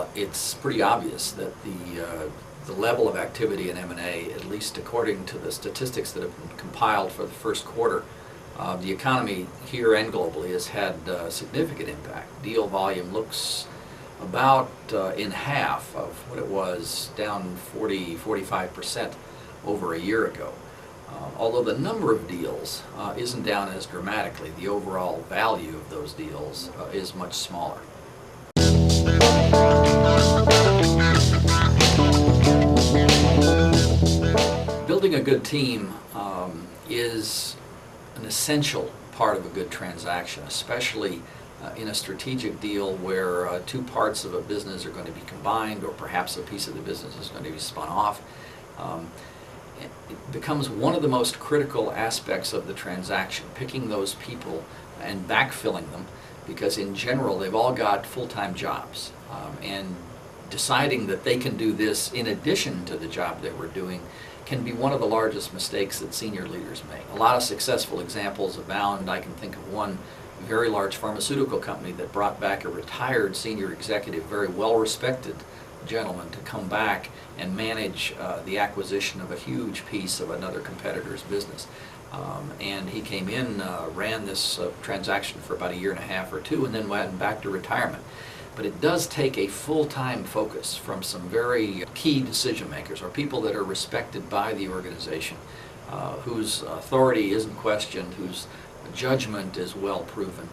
Well, it's pretty obvious that the level of activity in M&A, at least according to the statistics that have been compiled for the first quarter, the economy here and globally has had significant impact. Deal volume looks about in half of what it was, down 45% over a year ago. Although the number of deals isn't down as dramatically, the overall value of those deals is much smaller. Building a good team is an essential part of a good transaction, especially in a strategic deal where two parts of a business are going to be combined, or perhaps a piece of the business is going to be spun off. It becomes one of the most critical aspects of the transaction, picking those people and backfilling them, because in general they've all got full-time jobs, and deciding that they can do this in addition to the job they were doing can be one of the largest mistakes that senior leaders make. A lot of successful examples abound. I can think of one very large pharmaceutical company that brought back a retired senior executive, very well-respected gentleman, to come back and manage the acquisition of a huge piece of another competitor's business. And he came in, ran this transaction for about a year and a half or two, and then went back to retirement. But it does take a full-time focus from some very key decision makers, or people that are respected by the organization, whose authority isn't questioned, whose judgment is well proven,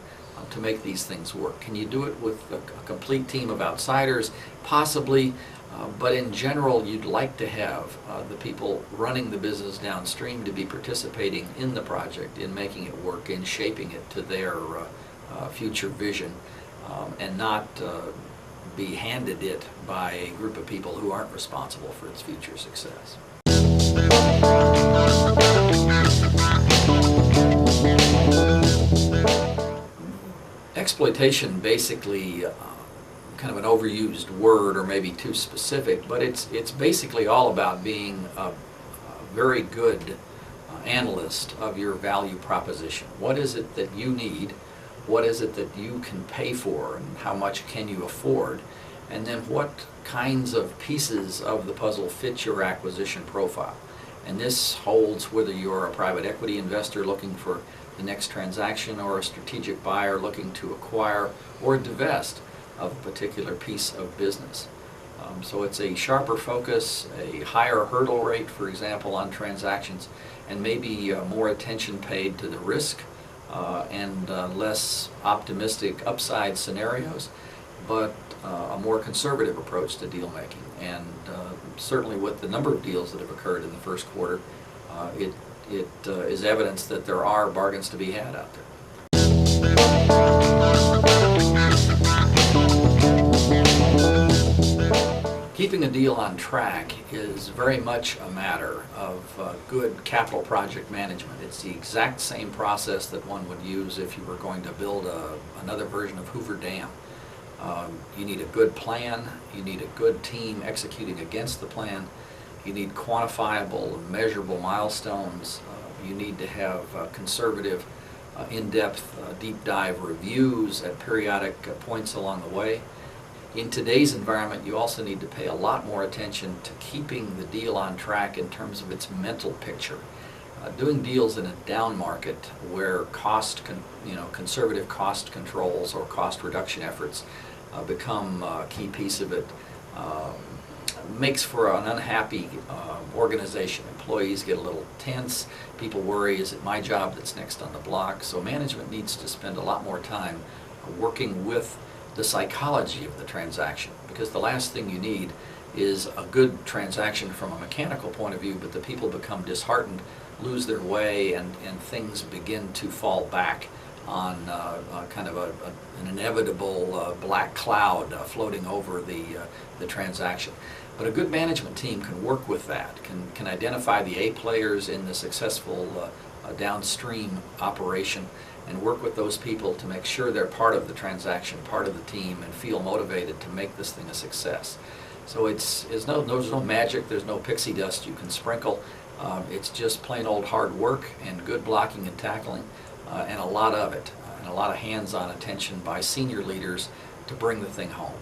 to make these things work. Can you do it with a complete team of outsiders? Possibly, but in general you'd like to have the people running the business downstream to be participating in the project, in making it work, in shaping it to their future vision, and not be handed it by a group of people who aren't responsible for its future success. Exploitation, basically kind of an overused word, or maybe too specific, but it's basically all about being a very good analyst of your value proposition. What is it that you need? What is it that you can pay for, and how much can you afford? And then what kinds of pieces of the puzzle fit your acquisition profile? And this holds whether you're a private equity investor looking for the next transaction, or a strategic buyer looking to acquire or divest of a particular piece of business. So it's a sharper focus, a higher hurdle rate, for example, on transactions, and maybe more attention paid to the risk and less optimistic upside scenarios, but a more conservative approach to deal making. And certainly with the number of deals that have occurred in the first quarter, it is evidence that there are bargains to be had out there. Keeping a deal on track is very much a matter of good capital project management. It's the exact same process that one would use if you were going to build another version of Hoover Dam. You need a good plan, you need a good team executing against the plan, you need quantifiable and measurable milestones, you need to have conservative, in-depth, deep dive reviews at periodic points along the way. In today's environment, you also need to pay a lot more attention to keeping the deal on track in terms of its mental picture. Doing deals in a down market where conservative cost controls or cost reduction efforts become a key piece of it makes for an unhappy organization. Employees get a little tense. People worry, is it my job that's next on the block? So management needs to spend a lot more time working with the psychology of the transaction, because the last thing you need is a good transaction from a mechanical point of view, but the people become disheartened, lose their way, and things begin to fall back on kind of an inevitable black cloud floating over the transaction. But a good management team can work with that, can identify the A players in the successful downstream operation, and work with those people to make sure they're part of the transaction, part of the team, and feel motivated to make this thing a success. So there's no magic, there's no pixie dust you can sprinkle. It's just plain old hard work and good blocking and tackling, and a lot of it, and a lot of hands-on attention by senior leaders to bring the thing home.